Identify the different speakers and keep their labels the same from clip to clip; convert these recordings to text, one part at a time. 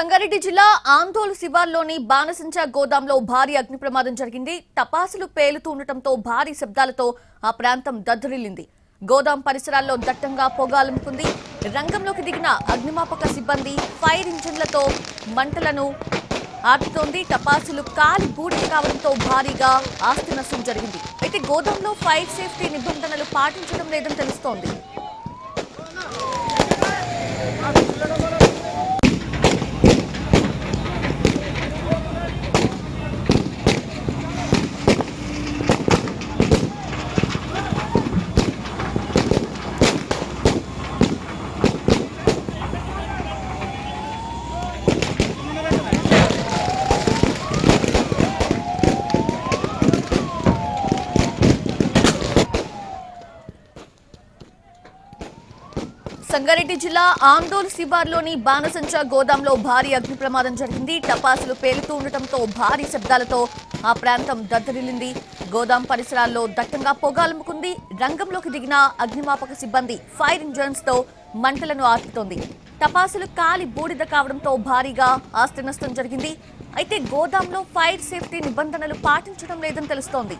Speaker 1: సంగారెడ్డి జిల్లా ఆందోళన శివార్లోని బాణసంచ గోదాంలో భారీ అగ్ని ప్రమాదం జరిగింది. టపాసులు పేలుతూ ఉండటంతో భారీ శబ్దాలతో ఆ ప్రాంతం దద్దరిల్లింది. గోదాం పరిసరాల్లో దట్టంగా పొగాలముకుంది. రంగంలోకి దిగిన అగ్నిమాపక సిబ్బంది ఫైర్ ఇంజిన్లతో మంటలను ఆర్పుతోంది. టపాసులు కాలి బూడిద కావడంతో భారీగా ఆస్తి నష్టం జరిగింది. అయితే గోదాంలో ఫైర్ సేఫ్టీ నిబంధనలు పాటించడం లేదని తెలుస్తోంది. సంగారెడ్డి జిల్లా ఆందోళన శివార్లోని బాణసంచ గోదాంలో భారీ అగ్ని ప్రమాదం జరిగింది. టపాసులు పేలుతూ ఉండటంతో భారీ శబ్దాలతో ఆ ప్రాంతం దద్దరిల్లింది. గోదాం పరిసరాల్లో దట్టంగా పొగాలముకుంది. రంగంలోకి దిగిన అగ్నిమాపక సిబ్బంది ఫైర్ ఇంజిన్స్ తో మంటలను ఆర్పుతోంది. టపాసులు కాలి బూడిద కావడంతో భారీగా ఆస్తి నష్టం జరిగింది. అయితే గోదాంలో ఫైర్ సేఫ్టీ నిబంధనలు పాటించడం లేదని తెలుస్తోంది.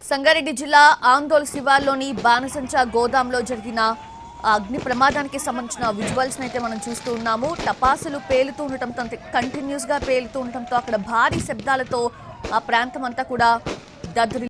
Speaker 1: సంగారెడ్డి జిల్లా ఆందోళన శివార్లోని బాణసంచ గోదాంలో జరిగిన అగ్ని ప్రమాదానికి సంబంధించిన విజువల్స్ అయితే మనం చూస్తూ ఉన్నాము. టపాసులు పేలుతూ ఉండటంతో కంటిన్యూస్ గా పేలుతూ ఉండటంతో అక్కడ భారీ శబ్దాలతో ఆ ప్రాంతం అంతా కూడా దద్దరి